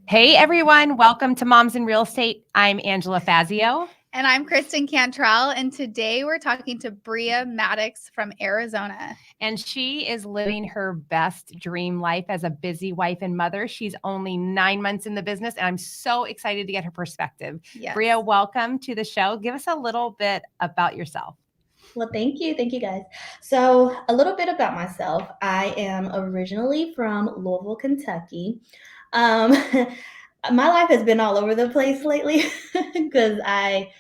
Hey everyone, welcome to Moms in Real Estate. I'm Angela Fazio. And I'm Kristen Cantrell, and today we're talking to Bria Maddox from Arizona. And she is living her best dream life as a busy wife and mother. She's only 9 months in the business, and I'm so excited to get her perspective. Yes. Bria, welcome to the show. Give us a little bit about yourself. Well, thank you. Thank you, guys. So, a little bit about myself. I am originally from Louisville, Kentucky. Um, my life has been all over the place lately because I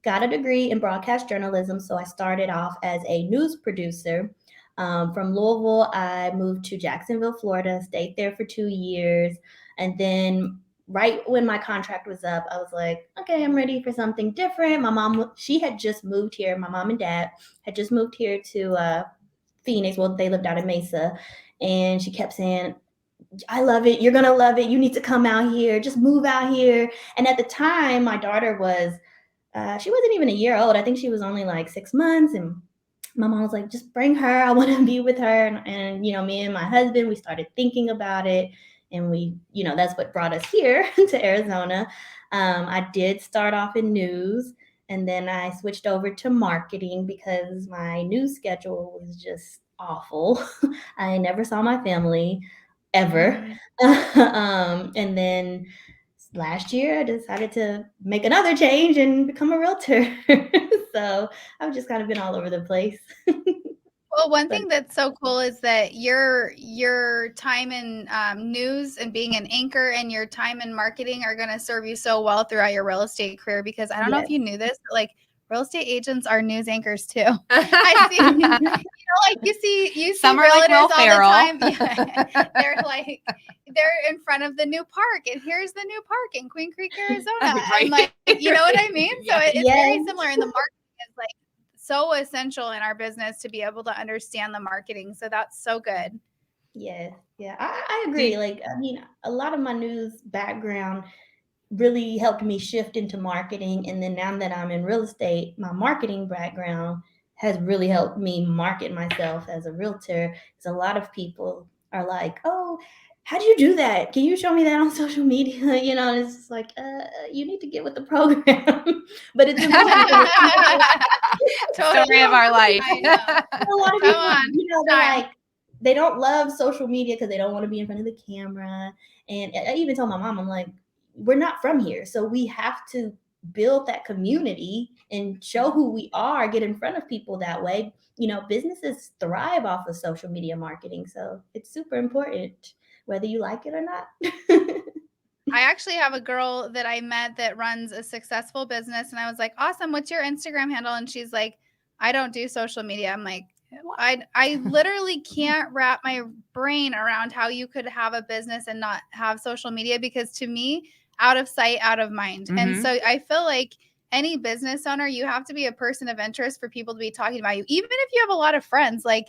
got a degree in broadcast journalism. So, I started off as a news producer. From Louisville, I moved to Jacksonville, Florida, stayed there for 2 years. And then right when my contract was up, I was like, okay, I'm ready for something different. My mom, she had just moved here. My mom and dad had just moved here to Phoenix. Well, they lived out in Mesa. And she kept saying, I love it. You're going to love it. You need to come out here. Just move out here. And at the time, my daughter was, she wasn't even a year old. I think she was only like 6 months. And my mom was like, just bring her. I want to be with her. And, me and my husband, we started thinking about it. And that's what brought us here to Arizona. I did start off in news, and then I switched over to marketing because my news schedule was just awful. I never saw my family ever. And then last year I decided to make another change and become a realtor. So I've just kind of been all over the place. Well, one thing that's so cool is that your time in news and being an anchor and your time in marketing are going to serve you so well throughout your real estate career, because I don't know if you knew this, but like real estate agents are news anchors too. I see, you see Some are like Will Ferrell. All the time. Yeah. They're in front of the new park, and here's the new park in Queen Creek, Arizona. Right. And like, you know what I mean? Yeah. So it's very similar in the marketing is like so essential in our business to be able to understand the marketing. So that's so good. Yeah, I agree. Like, a lot of my news background really helped me shift into marketing. And then now that I'm in real estate, my marketing background has really helped me market myself as a realtor. Because a lot of people are like, oh, how do you do that? Can you show me that on social media? And it's just like, you need to get with the program. But it's important. Story of our life. A lot of people, they're like, they don't love social media because they don't want to be in front of the camera. And I even told my mom, I'm like, we're not from here. So we have to build that community and show who we are, get in front of people that way. Businesses thrive off of social media marketing. So it's super important, whether you like it or not. I actually have a girl that I met that runs a successful business, and I was like, awesome, what's your Instagram handle? And she's like, I don't do social media. I'm like, I literally can't wrap my brain around how you could have a business and not have social media, because to me, out of sight, out of mind. Mm-hmm. And so I feel like any business owner, you have to be a person of interest for people to be talking about you, even if you have a lot of friends. Like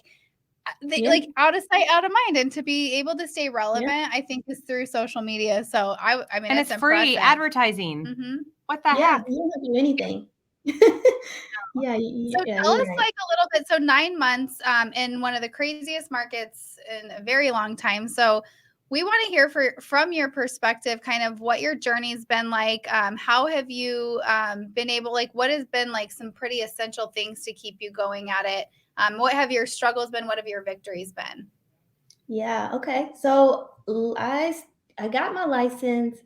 like out of sight, out of mind, and to be able to stay relevant, I think is through social media. So I mean, and it's free advertising. Mm-hmm. What the heck? You don't have to do anything. So tell us like a little bit. So 9 months in one of the craziest markets in a very long time. So we want to hear from your perspective, kind of what your journey's been like. How have you been able, like, what has been like some pretty essential things to keep you going at it? What have your struggles been? What have your victories been? Yeah. Okay. So I got my license.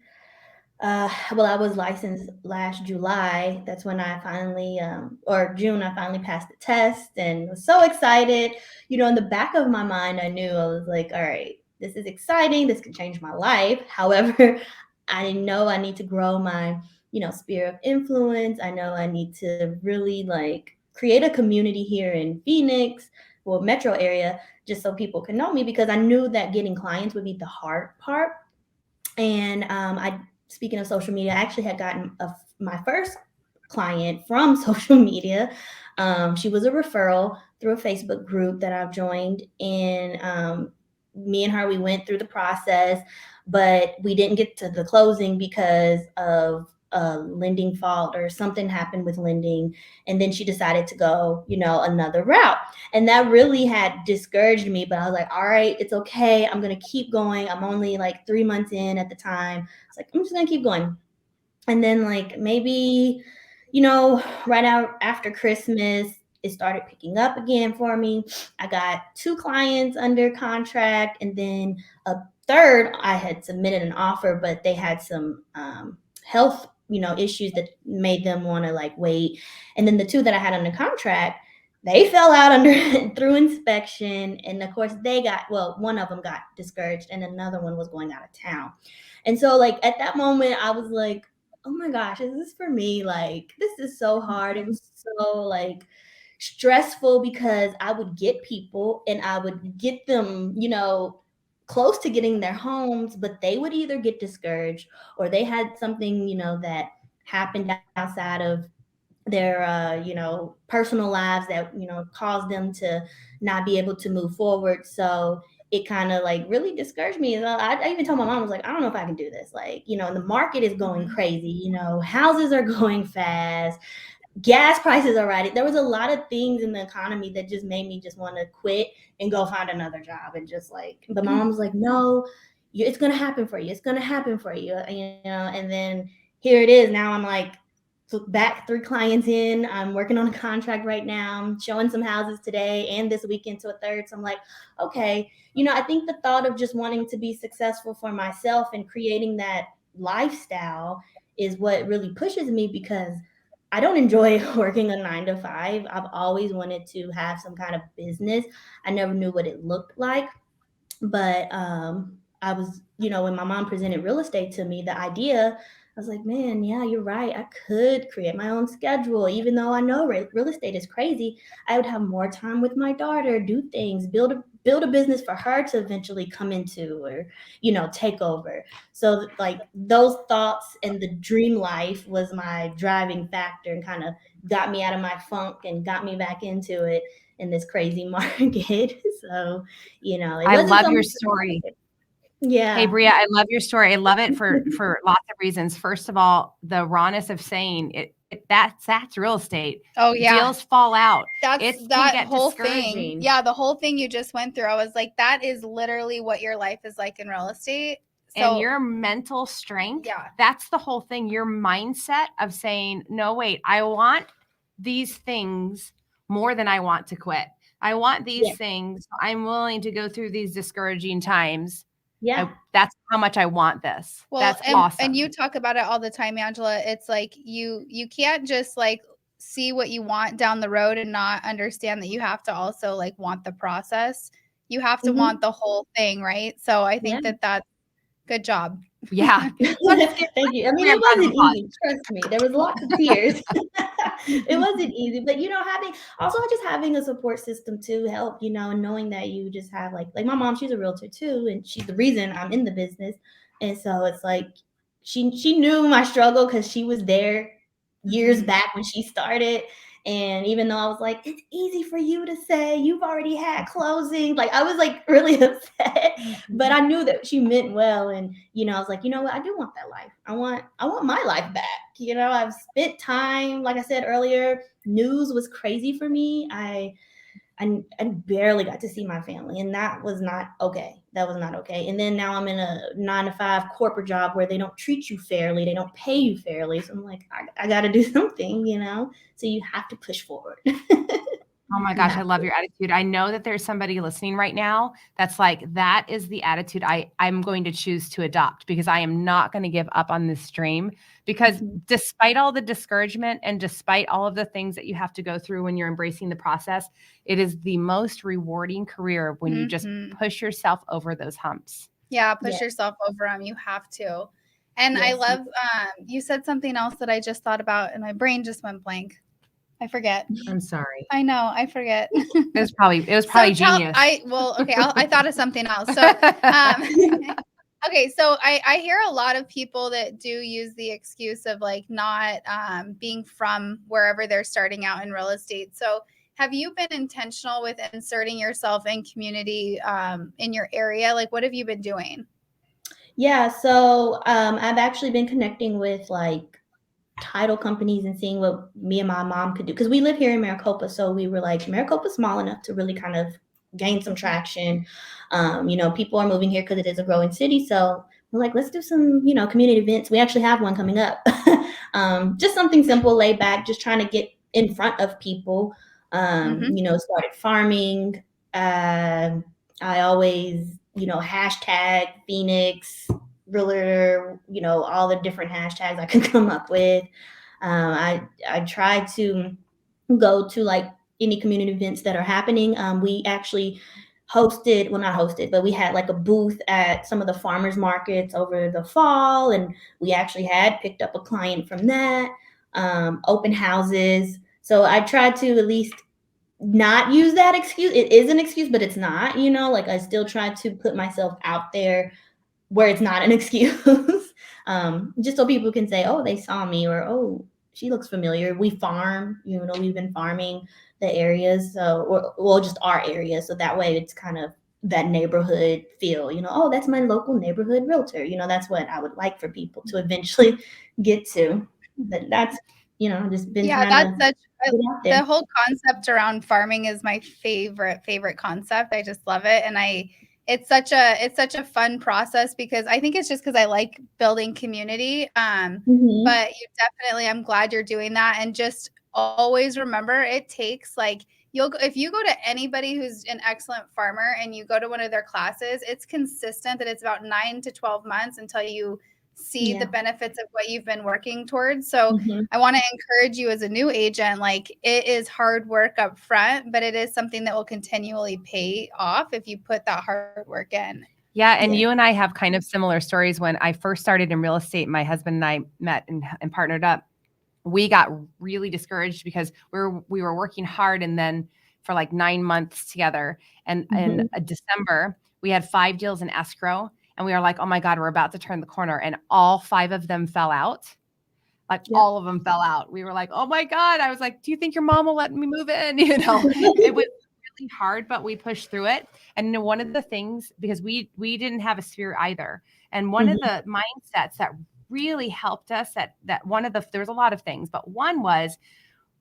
Well, I was licensed last July. That's when I finally, or June, I finally passed the test and was so excited. In the back of my mind, I knew I was like, all right, this is exciting. This could change my life. However, I know I need to grow my, sphere of influence. I know I need to really like create a community here in Phoenix, well, metro area, just so people can know me, because I knew that getting clients would be the hard part. And speaking of social media, I actually had gotten my first client from social media. She was a referral through a Facebook group that I've joined, and me and her, we went through the process, but we didn't get to the closing because of a lending fault or something happened with lending. And then she decided to go, another route. And that really had discouraged me. But I was like, all right, it's okay. I'm going to keep going. I'm only like 3 months in at the time. It's like, I'm just going to keep going. And then like maybe, right out after Christmas, it started picking up again for me. I got 2 clients under contract, and then a third I had submitted an offer, but they had some health, issues that made them want to like wait. And then the 2 that I had under contract, they fell out under through inspection, and of course one of them got discouraged, and another one was going out of town. And so like at that moment, I was like, oh my gosh, is this for me? Like, this is so hard. It was so like stressful because I would get people and I would get them, close to getting their homes, but they would either get discouraged or they had something, that happened outside of their personal lives that caused them to not be able to move forward. So it kind of like really discouraged me. I even told my mom, I was like, I don't know if I can do this. Like, the market is going crazy, houses are going fast, gas prices are rising. There was a lot of things in the economy that just made me just want to quit and go find another job. And just like, but my mom was like, no, it's going to happen for you. It's going to happen for you. And then here it is. Now I'm like, back 3 clients in. I'm working on a contract right now. I'm showing some houses today and this weekend to a third. So I'm like, okay, I think the thought of just wanting to be successful for myself and creating that lifestyle is what really pushes me, because I don't enjoy working a 9 to 5. I've always wanted to have some kind of business. I never knew what it looked like. But I was, when my mom presented real estate to me, the idea, I was like, man, yeah, you're right. I could create my own schedule. Even though I know real estate is crazy, I would have more time with my daughter, do things, build a business for her to eventually come into, or, take over. So like those thoughts and the dream life was my driving factor, and kind of got me out of my funk and got me back into it in this crazy market. So, it I wasn't love your something. story. Yeah. Hey, Bria, I love your story. I love it for lots of reasons. First of all, the rawness of saying that's real estate. Oh yeah. Deals fall out. That's It can that get whole discouraging. thing. Yeah, the whole thing you just went through. I was like, that is literally what your life is like in real estate. And your mental strength, that's the whole thing. Your mindset of saying, no, wait, I want these things more than I want to quit. I want these things. I'm willing to go through these discouraging times. Yeah. That's how much I want this. Well, that's awesome. And you talk about it all the time, Angela. It's like you can't just like see what you want down the road and not understand that you have to also like want the process. You have to want the whole thing, right? So I think that's good job. Yeah. Thank you. I mean, it wasn't easy. Trust me. There was lots of tears. It wasn't easy, but having a support system to help, and knowing that you just have like my mom, she's a realtor too, and she's the reason I'm in the business. And so it's like she knew my struggle because she was there years back when she started. And even though I was like, it's easy for you to say, you've already had closing. Like I was like really upset, but I knew that she meant well. And, I was like, you know what? I do want that life. I want my life back. I've spent time, like I said earlier, news was crazy for me. I barely got to see my family, and that was not okay. That was not okay. And then now I'm in a 9 to 5 corporate job where they don't treat you fairly. They don't pay you fairly. So I'm like, I got to do something, so you have to push forward. Oh my gosh, I love your attitude. I know that there's somebody listening right now that's like, that is the attitude I'm going to choose to adopt, because I am not going to give up on this dream, because despite all the discouragement and despite all of the things that you have to go through when you're embracing the process, it is the most rewarding career when you just push yourself over those humps. Yeah, push yourself over them. You have to. And I love, you said something else that I just thought about and my brain just went blank. I forget. I'm sorry. I know. I forget. It was probably genius. I thought of something else. So, okay. So I hear a lot of people that do use the excuse of like not being from wherever they're starting out in real estate. So have you been intentional with inserting yourself in community in your area? Like, what have you been doing? Yeah. So I've actually been connecting with like title companies and seeing what me and my mom could do. Because we live here in Maricopa. So we were like, Maricopa's small enough to really kind of gain some traction. People are moving here because it is a growing city. So we're like, let's do some, community events. We actually have one coming up. Just something simple, laid back, just trying to get in front of people. Started farming. I always, hashtag Phoenix realtor, all the different hashtags I could come up with. I try to go to like any community events that are happening. We actually not hosted, but we had like a booth at some of the farmers markets over the fall, and we actually had picked up a client from that. Open houses. So I tried to at least not use that excuse. It is an excuse, but it's not, like I still try to put myself out there where it's not an excuse. Just so people can say, oh, they saw me, or oh, she looks familiar. We farm, we've been farming the areas, just our area. So that way it's kind of that neighborhood feel, oh, that's my local neighborhood realtor. That's what I would like for people to eventually get to. But that's, just been Yeah, trying that's to such get out there. the whole concept around farming is my favorite concept. I just love it. And it's such a fun process because I think it's just because I like building community. Mhm. But I'm glad you're doing that. And just always remember it takes like if you go to anybody who's an excellent farmer and you go to one of their classes, it's consistent that it's about 9 to 12 months until you see the Yeah. benefits of what you've been working towards. So Mhm. I want to encourage you as a new agent, like it is hard work up front, but it is something that will continually pay off if you put that hard work in. Yeah, and Yeah. you and I have kind of similar stories. When I first started in real estate, my husband and I met and partnered up. We got really discouraged because we were working hard, and then for like 9 months together, and in December we had 5 deals in escrow, and we were like, oh my God, we're about to turn the corner, and all 5 of them fell out. Like Yep. all of them fell out. We were like, oh my God. I was like, do you think your mom will let me move in? It was really hard, but we pushed through it. And one of the things, because we didn't have a sphere either. And one of the mindsets that really helped us that there's a lot of things, but one was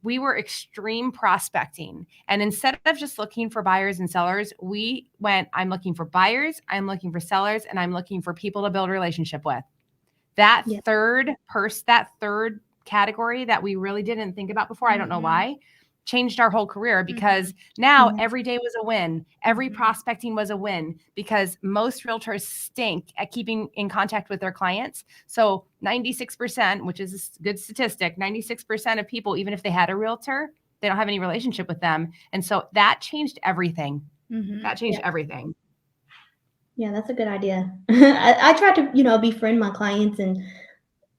we were extreme prospecting. And instead of just looking for buyers and sellers, we went, I'm looking for buyers, I'm looking for sellers, and I'm looking for people to build a relationship with. That Yeah. third category that we really didn't think about before, I don't know why, changed our whole career, because now every day was a win. Every prospecting was a win, because most realtors stink at keeping in contact with their clients. So 96%, which is a good statistic, 96% of people, even if they had a realtor, they don't have any relationship with them. And so that changed everything. That changed everything. Yeah, that's a good idea. I try to, befriend my clients, and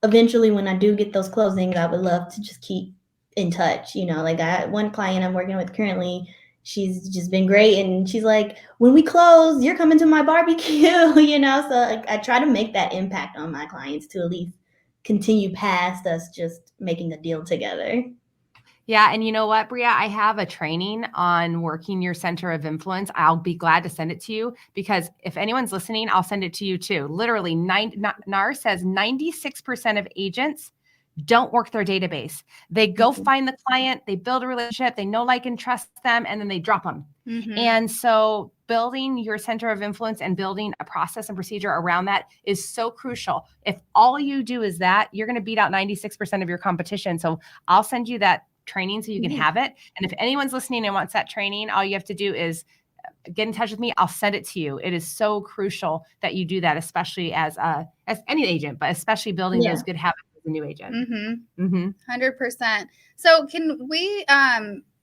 eventually when I do get those closings, I would love to just keep in touch. Like I had one client I'm working with currently, she's just been great. And she's like, when we close, you're coming to my barbecue, So I try to make that impact on my clients to at least continue past us just making a deal together. Yeah. And you know what, Bria? I have a training on working your center of influence. I'll be glad to send it to you, because if anyone's listening, I'll send it to you too. Literally, NAR says 96% of agents don't work their database. They go find the client, they build a relationship, they know, like, and trust them, and then they drop them. And so building your center of influence and building a process and procedure around that is so crucial. If all you do is that, you're going to beat out 96% of your competition. So I'll send you that training so you can have it. And if anyone's listening and wants that training, all you have to do is get in touch with me. I'll send it to you. It is so crucial that you do that, especially as any agent, but especially building those good habits as a new agent. 100%. So can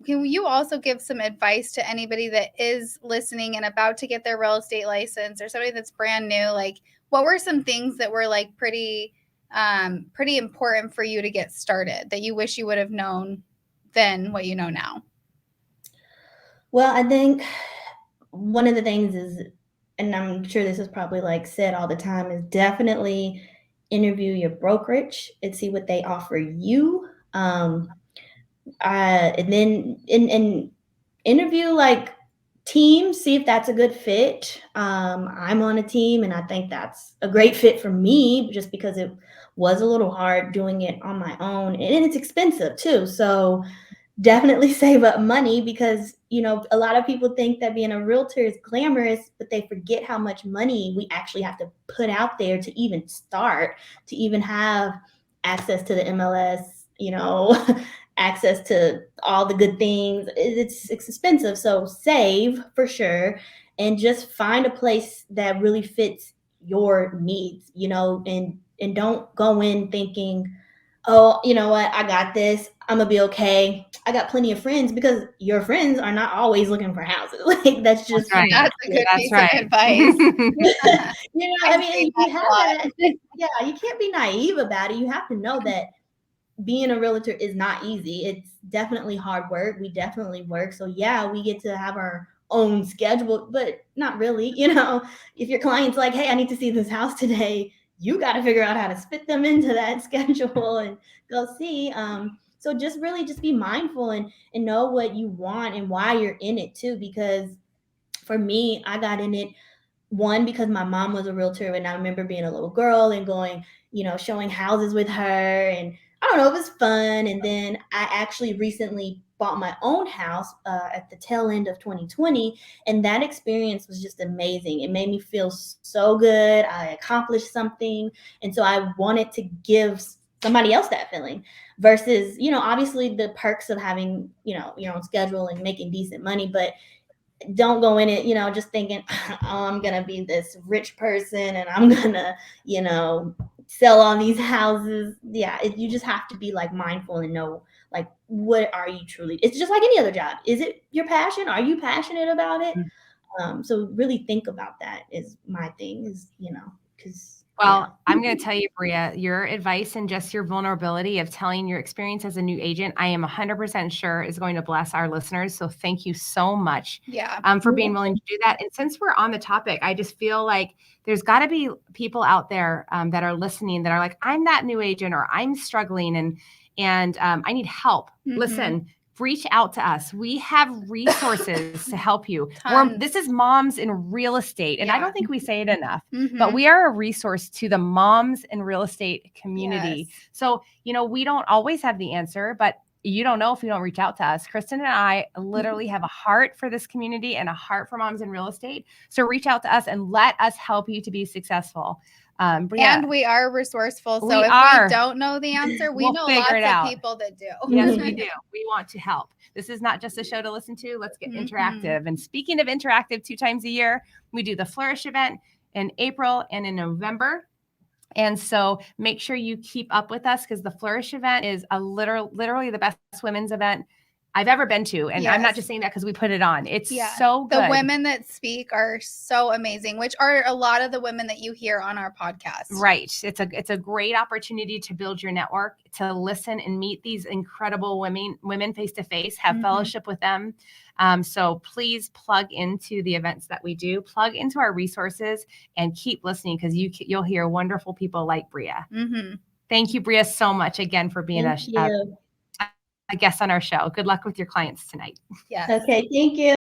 you also give some advice to anybody that is listening and about to get their real estate license, or somebody that's brand new? Like, what were some things that were like pretty important for you to get started that you wish you would have known than what you know now? Well, I think one of the things is, and I'm sure this is probably like said all the time, is definitely interview your brokerage and see what they offer you. And then and interview like team, see if that's a good fit. I'm on a team, and I think that's a great fit for me, just because it was a little hard doing it on my own, and it's expensive too. So definitely save up money, because a lot of people think that being a realtor is glamorous, but they forget how much money we actually have to put out there to even start, to even have access to the MLS, access to all the good things. It's expensive, so save for sure, and just find a place that really fits your needs, and don't go in thinking, oh, you know what, I got this, I'm gonna be okay. I got plenty of friends, because your friends are not always looking for houses. Like, that's just right. That's a good That's piece right. of advice. I I mean, say you that have a lot. that. Yeah, you can't be naive about it. You have to know that being a realtor is not easy. It's definitely hard work. We definitely work. So yeah, we get to have our own schedule, but not really. If your client's like, hey, I need to see this house today, you got to figure out how to fit them into that schedule and go see. So just really just be mindful, and know what you want and why you're in it too. Because for me, I got in it, one, because my mom was a realtor, and I remember being a little girl and going, showing houses with her, and I don't know, it was fun. And then I actually recently bought my own house at the tail end of 2020, and that experience was just amazing. It made me feel so good. I accomplished something, and so I wanted to give somebody else that feeling, versus, obviously the perks of having, your own schedule and making decent money. But don't go in it, just thinking, oh, I'm gonna be this rich person, and I'm gonna, sell all these houses. Yeah, you just have to be like mindful and know, like, what are you truly? It's just like any other job. Is it your passion? Are you passionate about it? So really think about that, is my thing, is, because Well, I'm going to tell you, Bria, your advice and just your vulnerability of telling your experience as a new agent, I am 100% sure is going to bless our listeners. So thank you so much Yeah. for being willing to do that. And since we're on the topic, I just feel like there's got to be people out there that are listening that are like, I'm that new agent, or I'm struggling and I need help. Listen, reach out to us. We have resources to help you. This is Moms in Real Estate. And I don't think we say it enough, but we are a resource to the moms in real estate community. Yes. So, we don't always have the answer, but you don't know if you don't reach out to us. Kristen and I literally have a heart for this community and a heart for moms in real estate. So reach out to us and let us help you to be successful. Bria, and we are resourceful. So we if are. we don't know the answer, we We'll know figure it lots out. of people that do. Yes, we do. We want to help. This is not just a show to listen to. Let's get interactive. And speaking of interactive, 2 times a year, we do the Flourish event in April and in November. And so make sure you keep up with us, because the Flourish event is literally the best women's event I've ever been to. And I'm not just saying that because we put it on. It's so good. The women that speak are so amazing, which are a lot of the women that you hear on our podcast. Right. It's a great opportunity to build your network, to listen and meet these incredible women face to face, have fellowship with them. So please plug into the events that we do, plug into our resources, and keep listening, because you'll hear wonderful people like Bria. Thank you, Bria, so much again for being a guest on our show. Good luck with your clients tonight. Yes. Okay. Thank you.